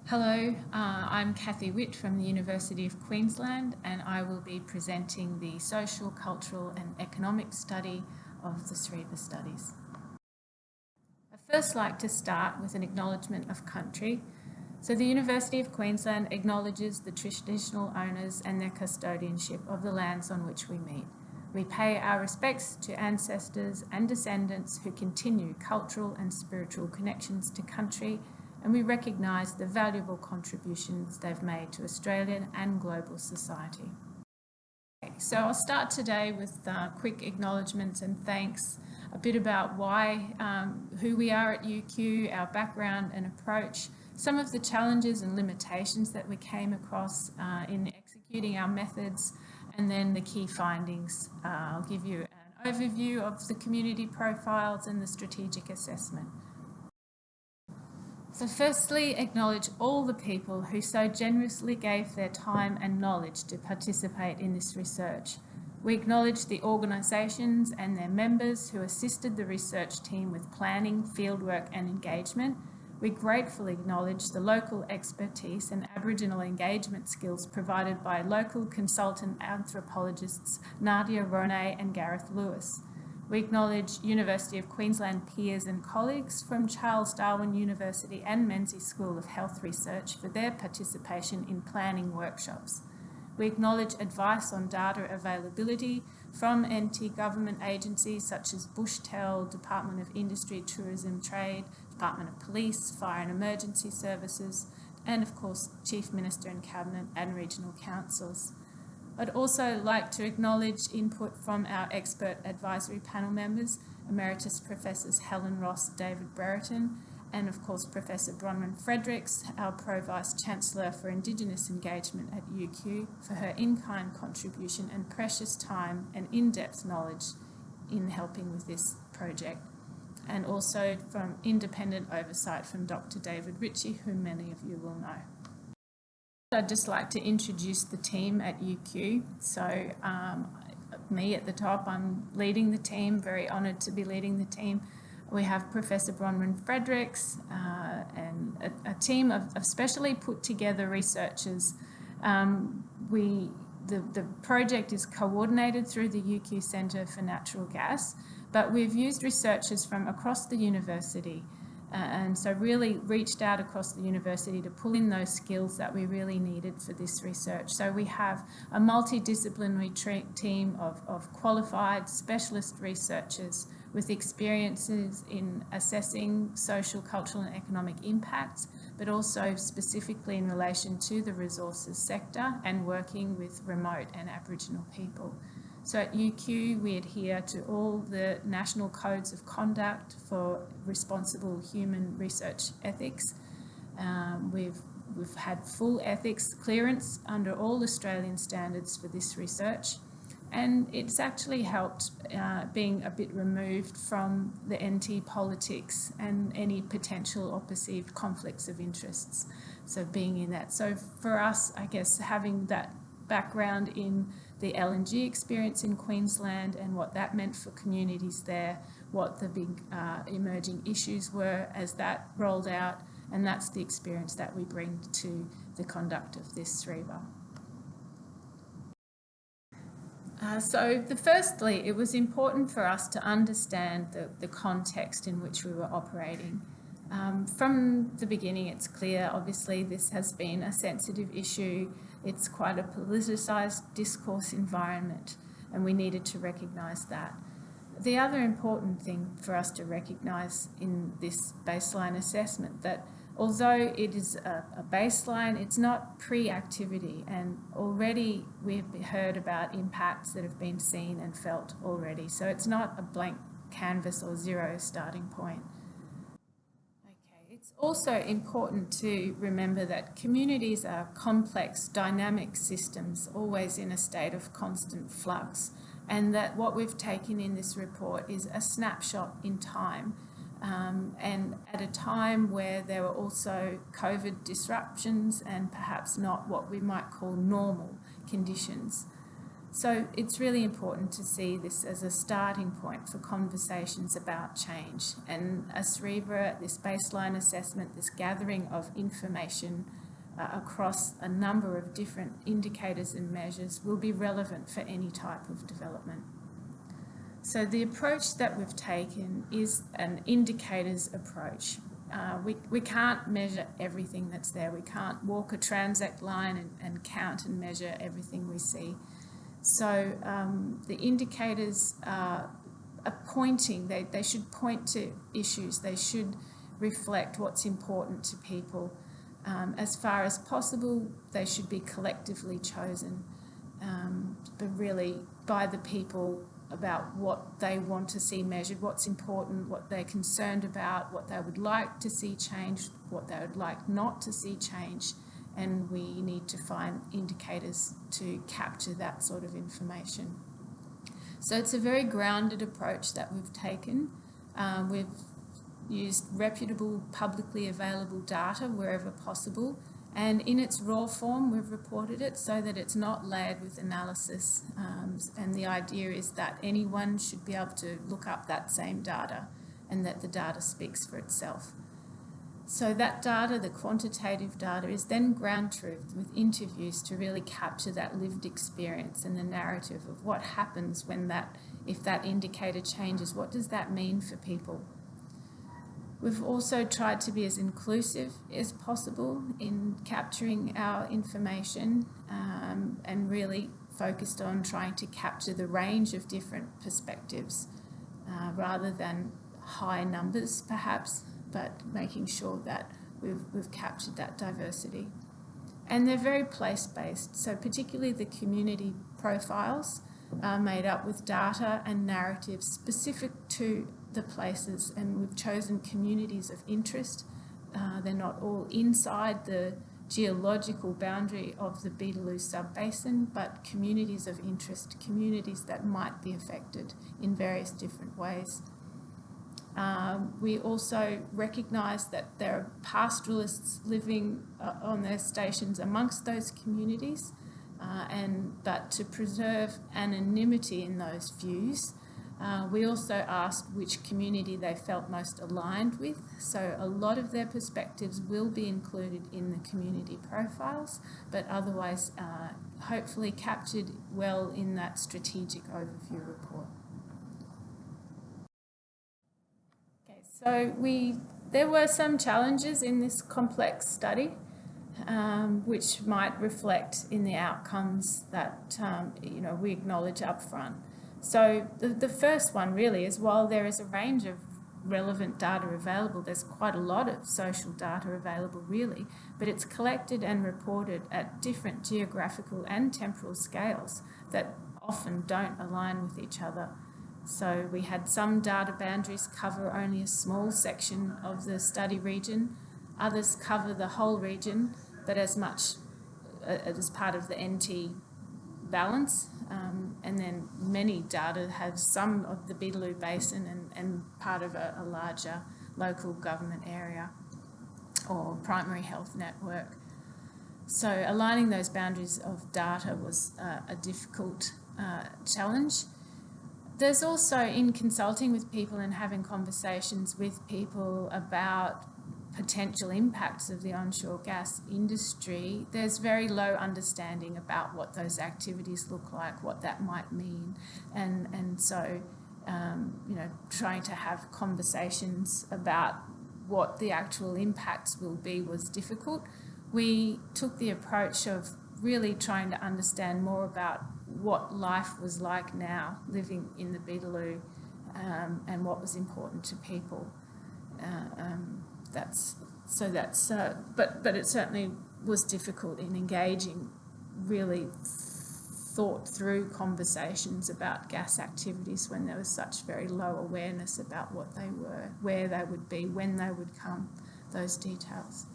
Hello, I'm Kathy Witt from the University of Queensland, and I will be presenting the Social, Cultural and Economic Study of the Sriva Studies. I'd first like to start with an acknowledgement of country. So the University of Queensland acknowledges the traditional owners and their custodianship of the lands on which we meet. We pay our respects to ancestors and descendants who continue cultural and spiritual connections to country, and we recognise the valuable contributions they've made to Australian and global society. Okay, so I'll start today with quick acknowledgements and thanks, a bit about why, who we are at UQ, our background and approach, some of the challenges and limitations that we came across in executing our methods, and then the key findings. I'll give you an overview of the community profiles and the strategic assessment. So firstly, acknowledge all the people who so generously gave their time and knowledge to participate in this research. We acknowledge the organisations and their members who assisted the research team with planning, fieldwork and engagement. We gratefully acknowledge the local expertise and Aboriginal engagement skills provided by local consultant anthropologists Nadia Ronay and Gareth Lewis. We acknowledge University of Queensland peers and colleagues from Charles Darwin University and Menzies School of Health Research for their participation in planning workshops. We acknowledge advice on data availability from NT government agencies such as Bushtel, Department of Industry, Tourism, Trade, Department of Police, Fire and Emergency Services, and of course Chief Minister and Cabinet and regional councils. I'd also like to acknowledge input from our expert advisory panel members, Emeritus Professors Helen Ross, David Brereton, and of course Professor Bronwyn Fredericks, our Pro-Vice Chancellor for Indigenous Engagement at UQ, for her in-kind contribution and precious time and in-depth knowledge in helping with this project. And also from independent oversight from Dr. David Ritchie, whom many of you will know. I'd just like to introduce the team at UQ. So me at the top, I'm leading the team, very honoured to be leading the team. We have Professor Bronwyn Fredericks and a team of specially put together researchers. The project is coordinated through the UQ Centre for Natural Gas, but we've used researchers from across the university and so really reached out across the university to pull in those skills that we really needed for this research. So we have a multidisciplinary team of qualified specialist researchers with experiences in assessing social, cultural and economic impacts, but also specifically in relation to the resources sector and working with remote and Aboriginal people. So at UQ, we adhere to all the national codes of conduct for responsible human research ethics. We've had full ethics clearance under all Australian standards for this research, and it's actually helped being a bit removed from the NT politics and any potential or perceived conflicts of interests. So being in that. So for us, I guess having that background in the LNG experience in Queensland and what that meant for communities there, what the big emerging issues were as that rolled out, and that's the experience that we bring to the conduct of this Sriva. So firstly, it was important for us to understand the context in which we were operating. From the beginning, it's clear, obviously, this has been a sensitive issue. It's quite a politicised discourse environment, and we needed to recognise that. The other important thing for us to recognise in this baseline assessment that although it is a baseline, it's not pre-activity, and already we've heard about impacts that have been seen and felt already. So it's not a blank canvas or zero starting point. It's also important to remember that communities are complex, dynamic systems, always in a state of constant flux, and that what we've taken in this report is a snapshot in time, and at a time where there were also COVID disruptions and perhaps not what we might call normal conditions. So it's really important to see this as a starting point for conversations about change. And a Cerebra, this baseline assessment, this gathering of information across a number of different indicators and measures will be relevant for any type of development. So the approach that we've taken is an indicators approach. We can't measure everything that's there. We can't walk a transect line and count and measure everything we see. So the indicators are pointing, they should point to issues, they should reflect what's important to people. As far as possible, they should be collectively chosen, but really by the people about what they want to see measured, what's important, what they're concerned about, what they would like to see changed, what they would like not to see changed. And we need to find indicators to capture that sort of information. So it's a very grounded approach that we've taken. We've used reputable, publicly available data wherever possible, and in its raw form we've reported it so that it's not layered with analysis, and the idea is that anyone should be able to look up that same data and that the data speaks for itself. So that data, the quantitative data, is then ground truthed with interviews to really capture that lived experience and the narrative of what happens when if that indicator changes, what does that mean for people? We've also tried to be as inclusive as possible in capturing our information, and really focused on trying to capture the range of different perspectives rather than high numbers perhaps, but making sure that we've captured that diversity. And they're very place-based, so particularly the community profiles are made up with data and narratives specific to the places, and we've chosen communities of interest. They're not all inside the geological boundary of the Beetaloo subbasin, but communities of interest, communities that might be affected in various different ways. We also recognise that there are pastoralists living on their stations amongst those communities, but to preserve anonymity in those views, we also asked which community they felt most aligned with. So a lot of their perspectives will be included in the community profiles, but otherwise hopefully captured well in that strategic overview report. So there were some challenges in this complex study, which might reflect in the outcomes that we acknowledge up front. So the first one really is, while there is a range of relevant data available, there's quite a lot of social data available really, but it's collected and reported at different geographical and temporal scales that often don't align with each other. So we had some data boundaries cover only a small section of the study region, others cover the whole region, but as much as part of the NT balance, and then many data have some of the Beetaloo Basin and part of a larger local government area or primary health network. So aligning those boundaries of data was a difficult challenge. There's also, in consulting with people and having conversations with people about potential impacts of the onshore gas industry, there's very low understanding about what those activities look like, what that might mean. And so, trying to have conversations about what the actual impacts will be was difficult. We took the approach of really trying to understand more about what life was like now living in the Beetaloo, and what was important to people. But it certainly was difficult in engaging really thought through conversations about gas activities when there was such very low awareness about what they were, where they would be, when they would come, those details.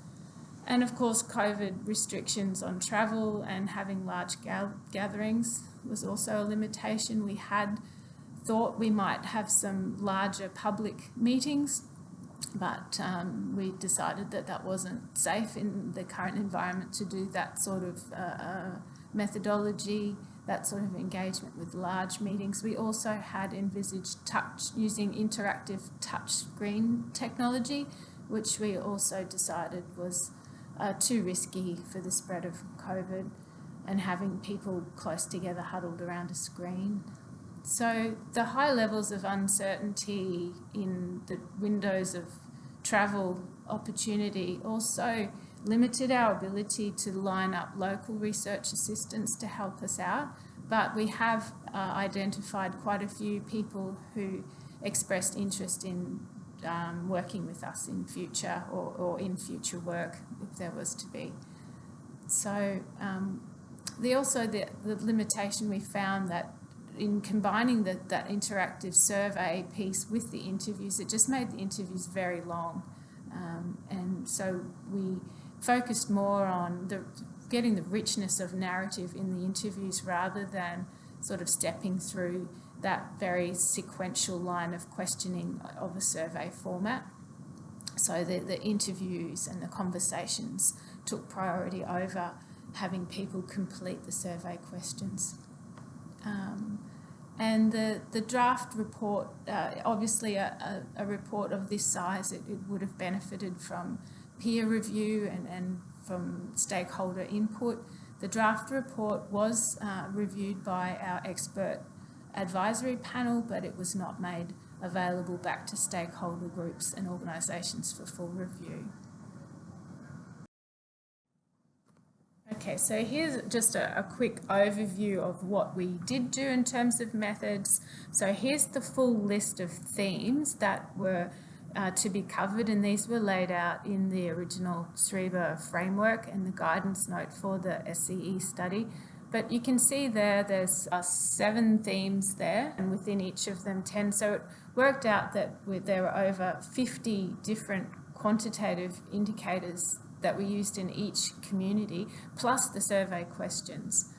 And of course, COVID restrictions on travel and having large gatherings was also a limitation. We had thought we might have some larger public meetings, but we decided that that wasn't safe in the current environment to do that sort of methodology. that sort of engagement with large meetings. We also had envisaged using interactive touch screen technology, which we also decided was too risky for the spread of COVID and having people close together huddled around a screen. So the high levels of uncertainty in the windows of travel opportunity also limited our ability to line up local research assistants to help us out, but we have identified quite a few people who expressed interest in working with us in future or in future work if there was to be. So the limitation we found that in combining that interactive survey piece with the interviews, it just made the interviews very long. And so we focused more on getting the richness of narrative in the interviews rather than sort of stepping through that very sequential line of questioning of a survey format. So the interviews and the conversations took priority over having people complete the survey questions. And the draft report, obviously a report of this size, it would have benefited from peer review and from stakeholder input. The draft report was reviewed by our expert advisory panel, but it was not made available back to stakeholder groups and organisations for full review. Okay, so here's just a quick overview of what we did do in terms of methods. So here's the full list of themes that were to be covered, and these were laid out in the original SRIBA framework and the guidance note for the SCE study. But you can see there's 7 themes there, and within each of them 10. So it worked out that there were over 50 different quantitative indicators that we used in each community, plus the survey questions,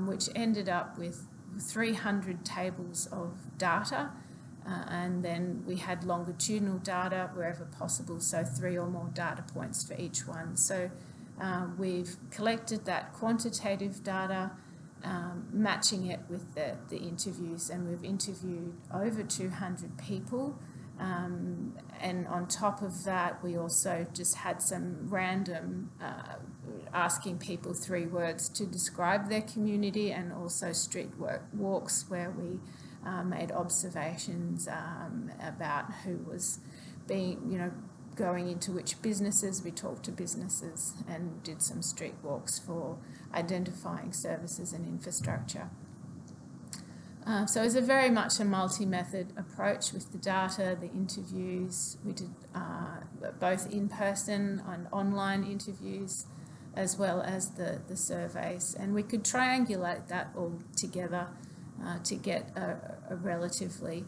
which ended up with 300 tables of data. And then we had longitudinal data wherever possible, so 3 or more data points for each one. So we've collected that quantitative data, matching it with the interviews, and we've interviewed over 200 people. And on top of that, we also just had some random asking people 3 words to describe their community, and also street walks where we made observations about who was going into which businesses. We talked to businesses and did some street walks for identifying services and infrastructure. So it's very much a multi-method approach with the data, the interviews. We did both in-person and online interviews, as well as the surveys. And we could triangulate that all together to get a relatively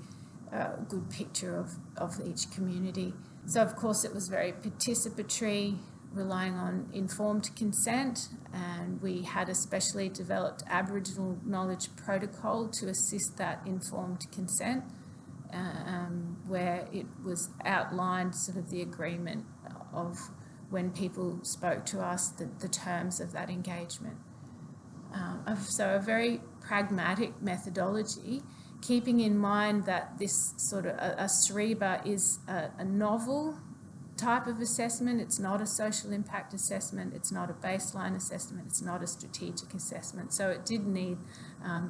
good picture of each community. So of course it was very participatory, relying on informed consent, and we had a specially developed Aboriginal knowledge protocol to assist that informed consent, where it was outlined sort of the agreement of when people spoke to us, the terms of that engagement. So a very pragmatic methodology, keeping in mind that this sort of a SRIBA is a novel type of assessment. It's not a social impact assessment, it's not a baseline assessment, it's not a strategic assessment. So it did need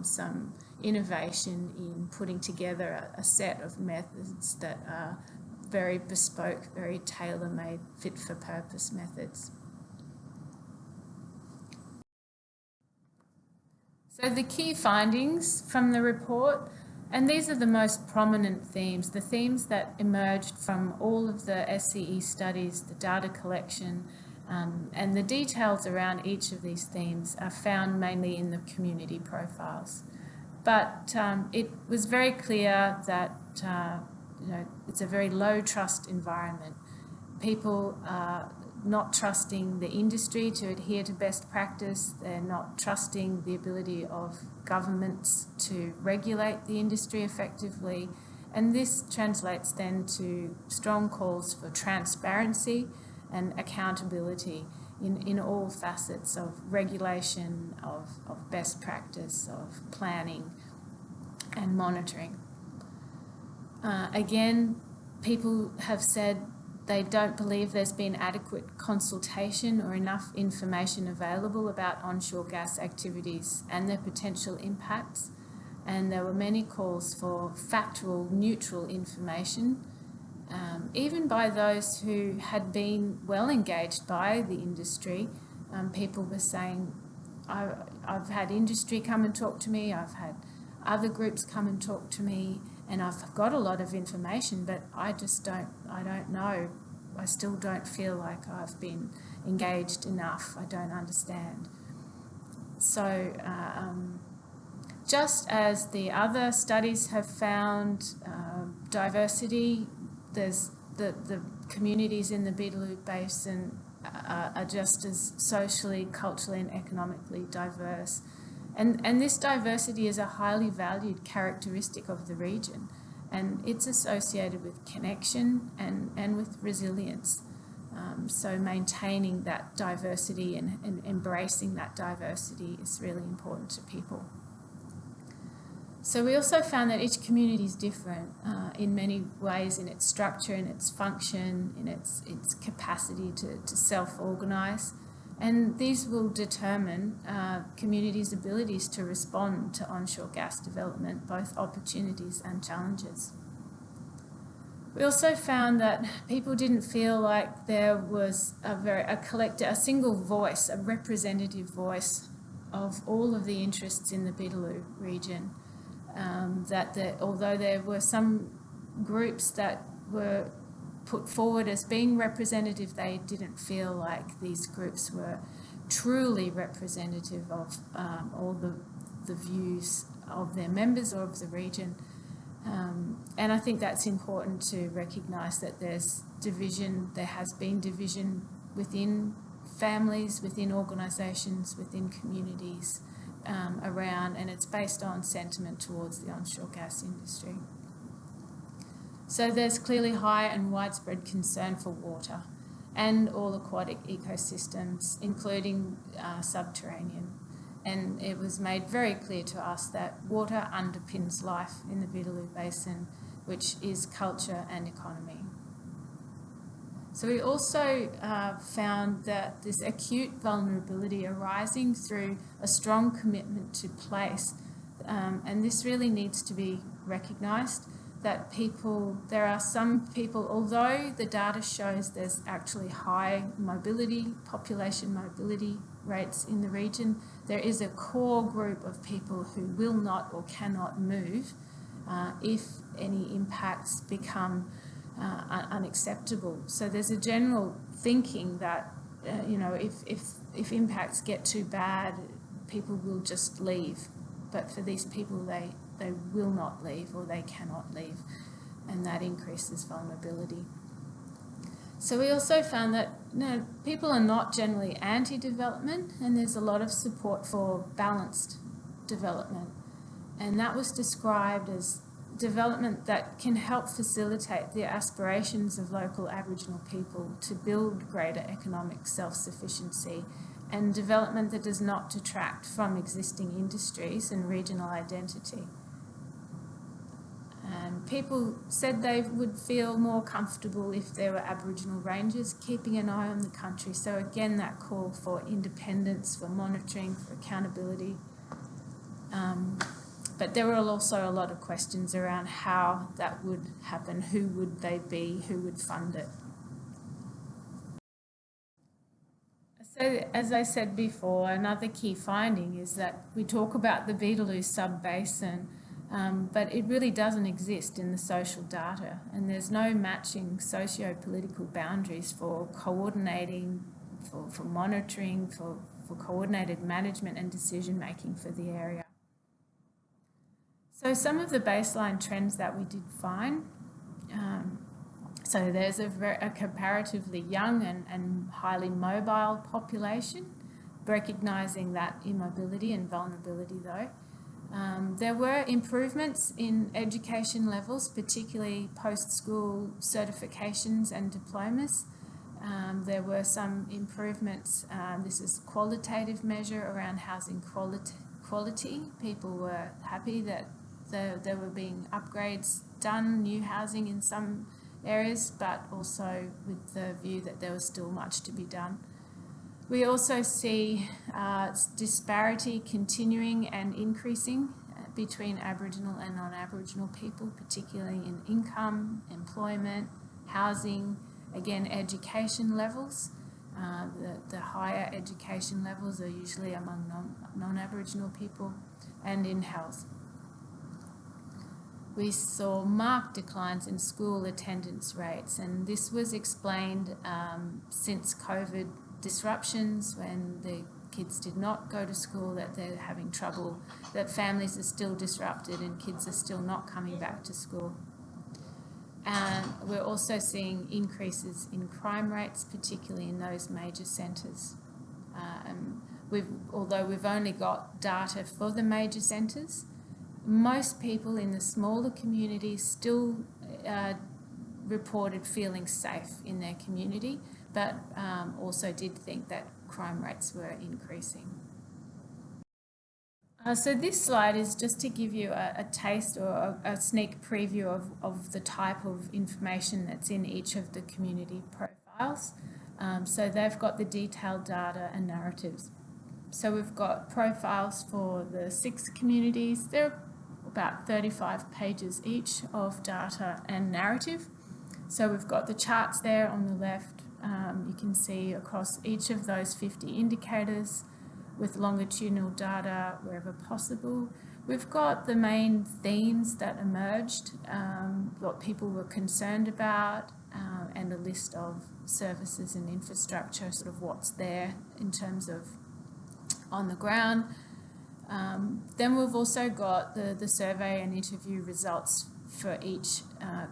some innovation in putting together a set of methods that are very bespoke, very tailor-made, fit-for-purpose methods. So the key findings from the report, and these are the most prominent themes, the themes that emerged from all of the SCE studies, the data collection, and the details around each of these themes are found mainly in the community profiles. But it was very clear that it's a very low trust environment. People are not trusting the industry to adhere to best practice. They're not trusting the ability of governments to regulate the industry effectively. And this translates then to strong calls for transparency and accountability in all facets of regulation, of best practice, of planning and monitoring. Again, people have said they don't believe there's been adequate consultation or enough information available about onshore gas activities and their potential impacts. And there were many calls for factual, neutral information, even by those who had been well engaged by the industry. People were saying, I've had industry come and talk to me, I've had other groups come and talk to me, and I've got a lot of information, but I don't know. I still don't feel like I've been engaged enough. I don't understand. So just as the other studies have found diversity, there's the communities in the Beetaloo Basin are just as socially, culturally and economically diverse. And this diversity is a highly valued characteristic of the region, and it's associated with connection and with resilience. So maintaining that diversity and embracing that diversity is really important to people. So we also found that each community is different in many ways, in its structure, in its function, in its capacity to self-organise. And these will determine communities' abilities to respond to onshore gas development, both opportunities and challenges. We also found that people didn't feel like there was a single voice, a representative voice of all of the interests in the Beetaloo region. Although there were some groups that were put forward as being representative, they didn't feel like these groups were truly representative of all the views of their members or of the region. And I think that's important to recognise that there's division, there has been division within families, within organisations, within communities around, and it's based on sentiment towards the onshore gas industry. So there's clearly high and widespread concern for water and all aquatic ecosystems, including subterranean. And it was made very clear to us that water underpins life in the Beetaloo Basin, which is culture and economy. So we also found that this acute vulnerability arising through a strong commitment to place, and this really needs to be recognised, that there are some people, although the data shows there's actually high mobility, population mobility rates in the region, there is a core group of people who will not or cannot move if any impacts become unacceptable. So there's a general thinking that, if impacts get too bad, people will just leave. But for these people, they will not leave or they cannot leave, and that increases vulnerability. So we also found that people are not generally anti-development, and there's a lot of support for balanced development. And that was described as development that can help facilitate the aspirations of local Aboriginal people to build greater economic self-sufficiency, and development that does not detract from existing industries and regional identity. And people said they would feel more comfortable if there were Aboriginal rangers keeping an eye on the country. So again, that call for independence, for monitoring, for accountability. But there were also a lot of questions around how that would happen, who would they be, who would fund it. So, as I said before, another key finding is that we talk about the Beetaloo sub-basin, but it really doesn't exist in the social data, and there's no matching socio-political boundaries for coordinating, for monitoring, for coordinated management and decision-making for the area. So some of the baseline trends that we did find, so there's a comparatively young and highly mobile population, recognising that immobility and vulnerability though. There were improvements in education levels, particularly post-school certifications and diplomas, There were some improvements. This is qualitative measure around housing quality. People were happy that there were being upgrades done, new housing in some areas, but also with the view that there was still much to be done. We also see disparity continuing and increasing between Aboriginal and non-Aboriginal people, particularly in income, employment, housing, again, education levels. The higher education levels are usually among non-Aboriginal people, and in health. We saw marked declines in school attendance rates, and this was explained since COVID disruptions, when the kids did not go to school, that they're having trouble, that families are still disrupted and kids are still not coming back to school. And we're also seeing increases in crime rates, particularly in those major centres. Although we've only got data for the major centres, most people in the smaller communities still reported feeling safe in their community, but also did think that crime rates were increasing. So this slide is just to give you a taste or a sneak preview of the type of information that's in each of the community profiles. So they've got the detailed data and narratives. So we've got profiles for the 6 communities. They're about 35 pages each of data and narrative. So we've got the charts there on the left. You can see across each of those 50 indicators with longitudinal data wherever possible. We've got the main themes that emerged, what people were concerned about, and a list of services and infrastructure, sort of what's there in terms of on the ground. Then we've also got the survey and interview results for each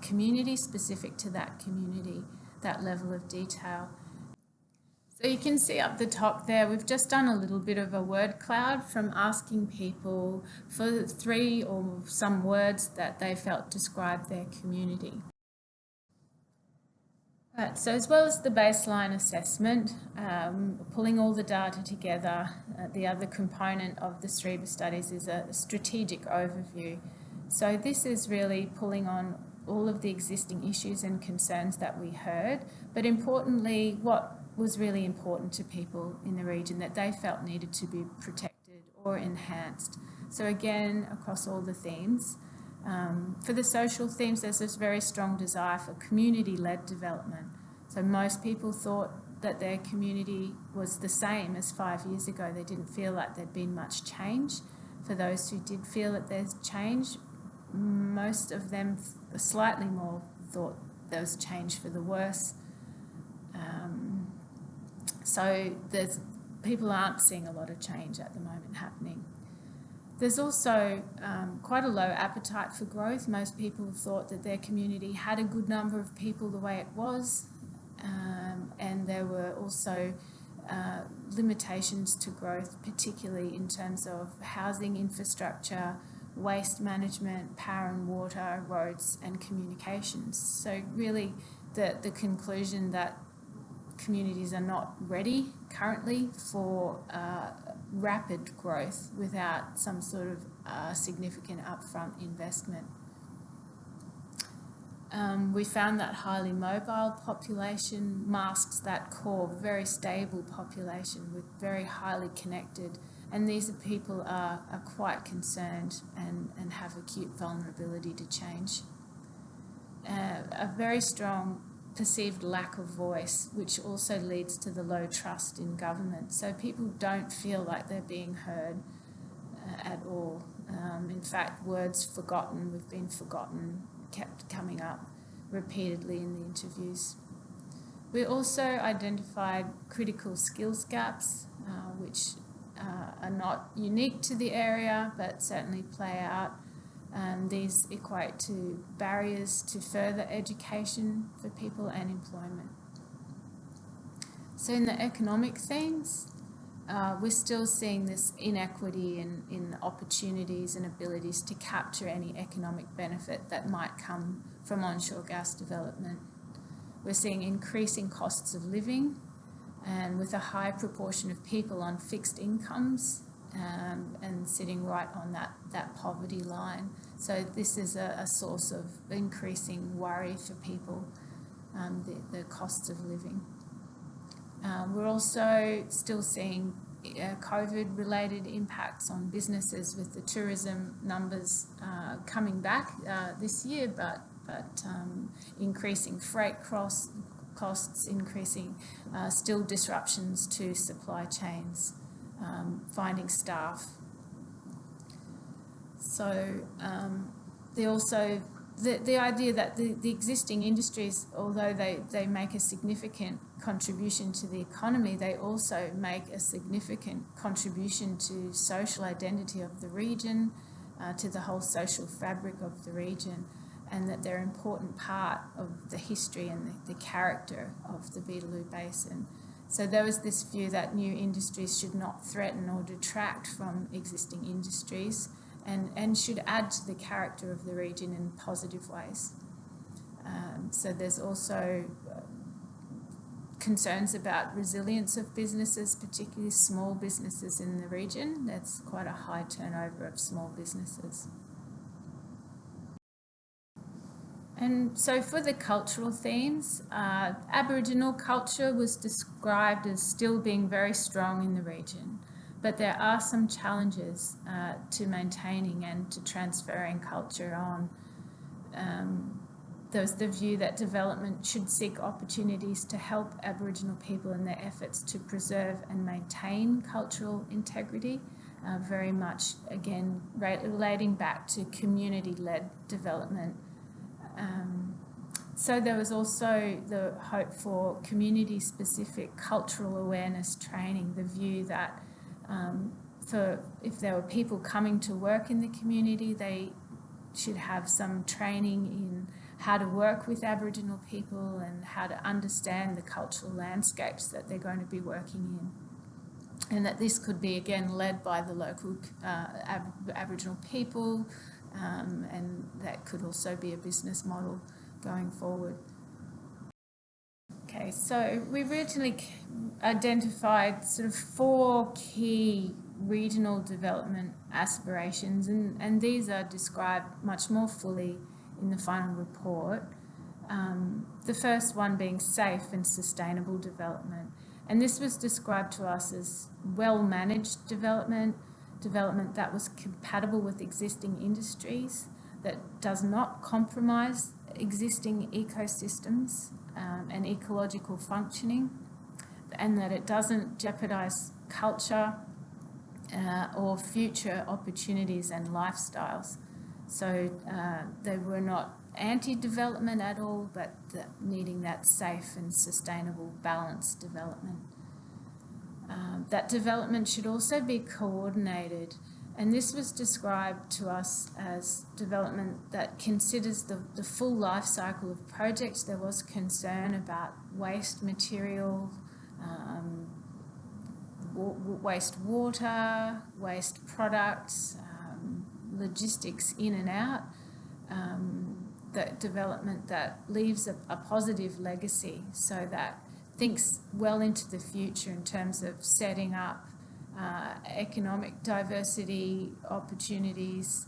community, specific to that community, that level of detail. So you can see up the top there, we've just done a little bit of a word cloud from asking people for 3 or some words that they felt described their community. Right, so as well as the baseline assessment, pulling all the data together, the other component of the SREBA studies is a strategic overview. So this is really pulling on all of the existing issues and concerns that we heard, but importantly, what was really important to people in the region that they felt needed to be protected or enhanced. So again, across all the themes. For the social themes, there's this very strong desire for community-led development. So most people thought that their community was the same as 5 years ago. They didn't feel like there'd been much change. For those who did feel that there's change, most of them slightly more thought there was change for the worse. So people aren't seeing a lot of change at the moment happening. There's also quite a low appetite for growth. Most people thought that their community had a good number of people the way it was, and there were also limitations to growth, particularly in terms of housing infrastructure, waste management, power and water, roads and communications. So really the conclusion that communities are not ready currently for rapid growth without some sort of significant upfront investment. We found that highly mobile population masks that core, very stable population with very highly connected, and these are people are quite concerned and have acute vulnerability to change. A very strong perceived lack of voice, which also leads to the low trust in government. So people don't feel like they're being heard at all. In fact, words forgotten, we've been forgotten, kept coming up repeatedly in the interviews. We also identified critical skills gaps, which are not unique to the area, but certainly play out. These equate to barriers to further education for people and employment. So in the economic themes, we're still seeing this inequity in opportunities and abilities to capture any economic benefit that might come from onshore gas development. We're seeing increasing costs of living, and with a high proportion of people on fixed incomes and sitting right on that poverty line. So this is a source of increasing worry for people, the costs of living. We're also still seeing COVID-related impacts on businesses, with the tourism numbers coming back this year, but increasing freight costs, increasing still disruptions to supply chains, finding staff. So the idea that the existing industries, although they make a significant contribution to the economy, they also make a significant contribution to social identity of the region, to the whole social fabric of the region, and that they're an important part of the history and the character of the Beetaloo Basin. So there was this view that new industries should not threaten or detract from existing industries, and should add to the character of the region in positive ways. So there's also concerns about resilience of businesses, particularly small businesses in the region. That's quite a high turnover of small businesses. And so for the cultural themes, Aboriginal culture was described as still being very strong in the region, but there are some challenges to maintaining and to transferring culture on. There's the view that development should seek opportunities to help Aboriginal people in their efforts to preserve and maintain cultural integrity, very much, again, relating back to community-led development. So there was also the hope for community-specific cultural awareness training, the view that if there were people coming to work in the community, they should have some training in how to work with Aboriginal people and how to understand the cultural landscapes that they're going to be working in. And that this could be, again, led by the local Aboriginal people, and that could also be a business model going forward. Okay, so we originally identified sort of 4 key regional development aspirations, and these are described much more fully in the final report. The first one being safe and sustainable development. And this was described to us as well-managed development that was compatible with existing industries, that does not compromise existing ecosystems and ecological functioning, and that it doesn't jeopardise culture or future opportunities and lifestyles. So they were not anti-development at all, but needing that safe and sustainable balanced development. That development should also be coordinated, and this was described to us as development that considers the full life cycle of projects. There was concern about waste material, waste water, waste products, logistics in and out, that development that leaves a positive legacy, so that thinks well into the future in terms of setting up economic diversity, opportunities,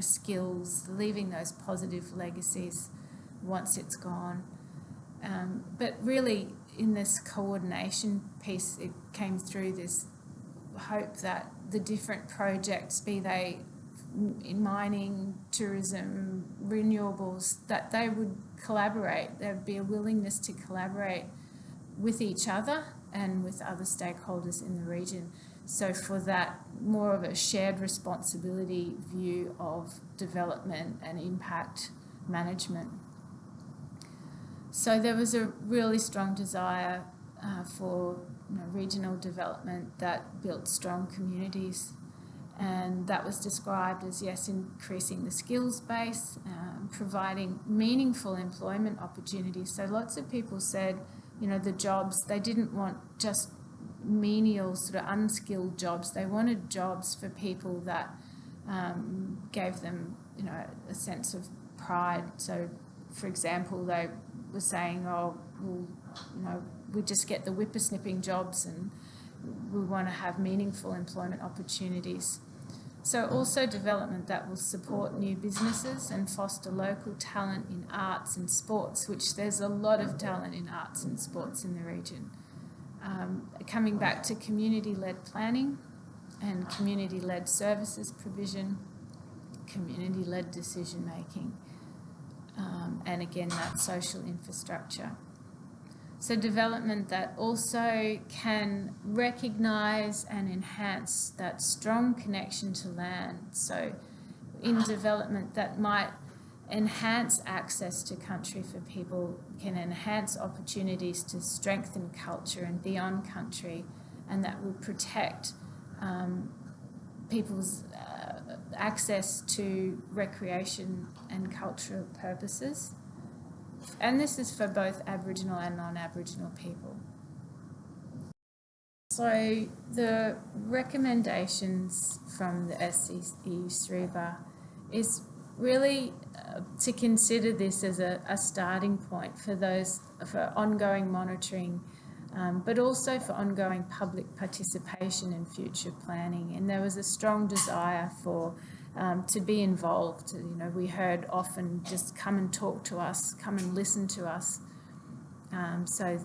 skills, leaving those positive legacies once it's gone. But really, in this coordination piece, it came through this hope that the different projects, be they in mining, tourism, renewables, that they would collaborate. There would be a willingness to collaborate with each other and with other stakeholders in the region. So for that, more of a shared responsibility view of development and impact management. So there was a really strong desire for regional development that built strong communities, and that was described as, yes, increasing the skills base, providing meaningful employment opportunities. So lots of people said, the jobs, they didn't want just menial sort of unskilled jobs. They wanted jobs for people that gave them, a sense of pride. So, for example, they was saying, oh, well, you know, we just get the whippersnipping jobs and we want to have meaningful employment opportunities. So also development that will support new businesses and foster local talent in arts and sports, which there's a lot of talent in arts and sports in the region. Coming back to community-led planning and community-led services provision, community-led decision-making, and again, that social infrastructure. So development that also can recognise and enhance that strong connection to land. So in development that might enhance access to country for people, can enhance opportunities to strengthen culture and beyond country, and that will protect people's access to recreation and cultural purposes. And this is for both Aboriginal and non-Aboriginal people. So the recommendations from the SCE SREBA is really to consider this as a starting point for ongoing monitoring, but also for ongoing public participation in future planning. And there was a strong desire for to be involved. You know, we heard often just come and talk to us, come and listen to us. A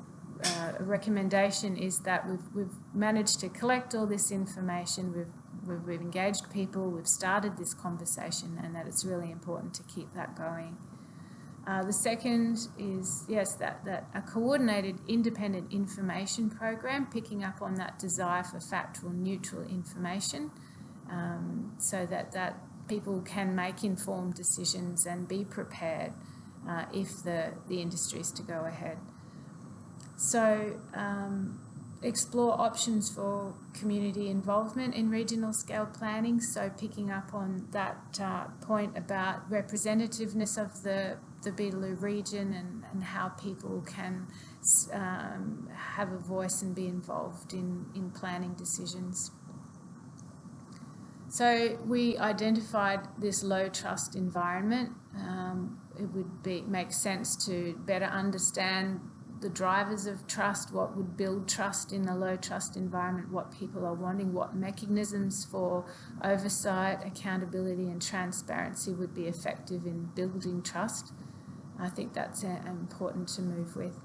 recommendation is that we've managed to collect all this information, we've engaged people, we've started this conversation, and that it's really important to keep that going. The second is, yes, that a coordinated independent information program, picking up on that desire for factual neutral information, so that people can make informed decisions and be prepared if the industry is to go ahead. So explore options for community involvement in regional scale planning, so picking up on that point about representativeness of the Beetaloo region and how people can have a voice and be involved in planning decisions. So we identified this low trust environment. It would make sense to better understand the drivers of trust, what would build trust in a low trust environment, what people are wanting, what mechanisms for oversight, accountability and transparency would be effective in building trust. I think that's important to move with.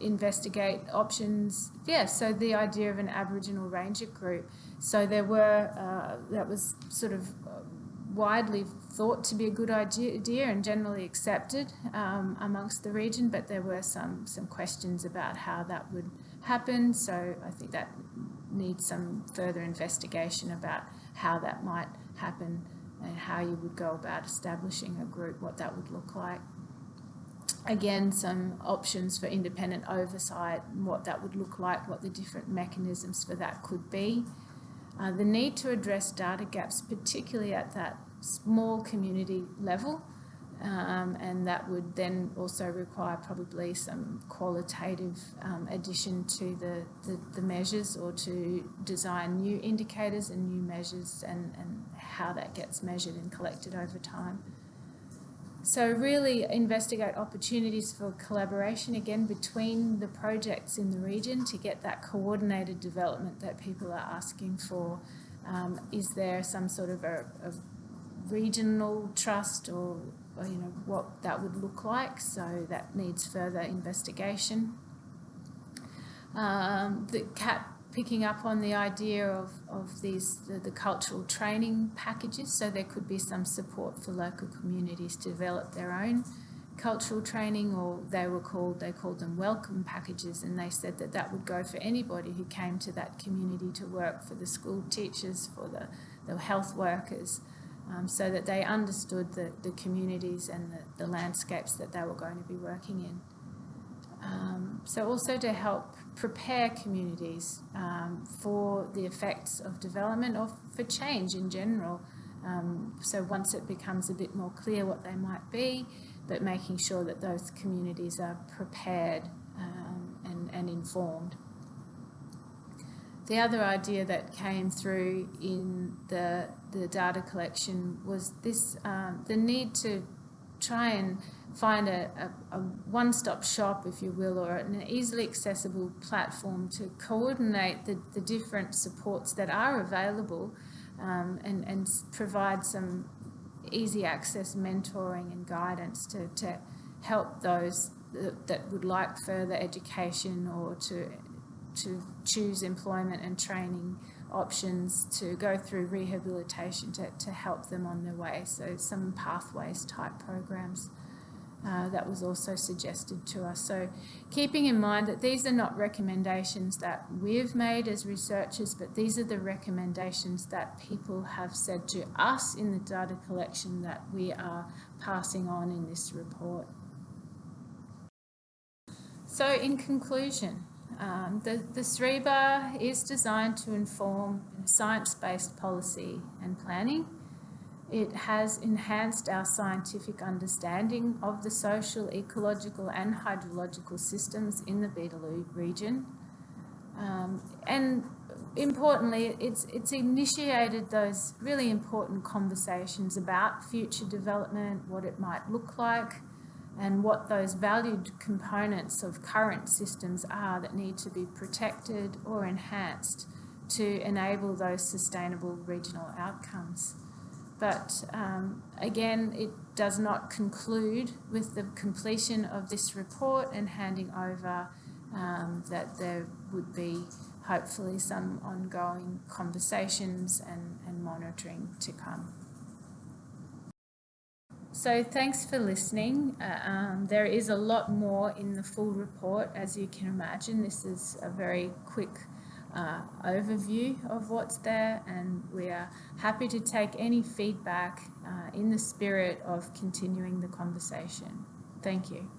Investigate options. Yeah, so the idea of an Aboriginal Ranger group. So there were, that was sort of widely thought to be a good idea and generally accepted amongst the region, but there were some questions about how that would happen. So I think that needs some further investigation about how that might happen and how you would go about establishing a group, what that would look like. Again, some options for independent oversight and what that would look like, what the different mechanisms for that could be. The need to address data gaps, particularly at that small community level, and that would then also require probably some qualitative addition to the measures, or to design new indicators and new measures and how that gets measured and collected over time. So really investigate opportunities for collaboration again between the projects in the region to get that coordinated development that people are asking for. Is there some sort of a regional trust, or you know, what that would look like? So that needs further investigation. Picking up on the idea of the cultural training packages, so there could be some support for local communities to develop their own cultural training, or they called them welcome packages, and they said that would go for anybody who came to that community to work, for the school teachers, for the health workers, so that they understood the communities and the landscapes that they were going to be working in. So also to help prepare communities for the effects of development, or for change in general. So once it becomes a bit more clear what they might be, but making sure that those communities are prepared and informed. The other idea that came through in the data collection was this, the need to try and find a one-stop shop, if you will, or an easily accessible platform to coordinate the different supports that are available, and provide some easy access mentoring and guidance to help those that would like further education or to choose employment and training options, to go through rehabilitation to help them on their way. So some pathways type programs. That was also suggested to us. So keeping in mind that these are not recommendations that we've made as researchers, but these are the recommendations that people have said to us in the data collection that we are passing on in this report. So in conclusion, the 3-bar is designed to inform science-based policy and planning. It has enhanced our scientific understanding of the social, ecological and hydrological systems in the Beetaloo region. And importantly, it's initiated those really important conversations about future development, what it might look like, and what those valued components of current systems are that need to be protected or enhanced to enable those sustainable regional outcomes. But again, it does not conclude with the completion of this report and handing over, that there would be hopefully some ongoing conversations and monitoring to come. So thanks for listening. There is a lot more in the full report, as you can imagine. This is a very quick overview of what's there, and we are happy to take any feedback in the spirit of continuing the conversation. Thank you.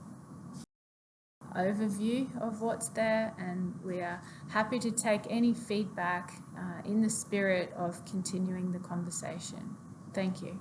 Overview of what's there, and we are happy to take any feedback in the spirit of continuing the conversation. Thank you.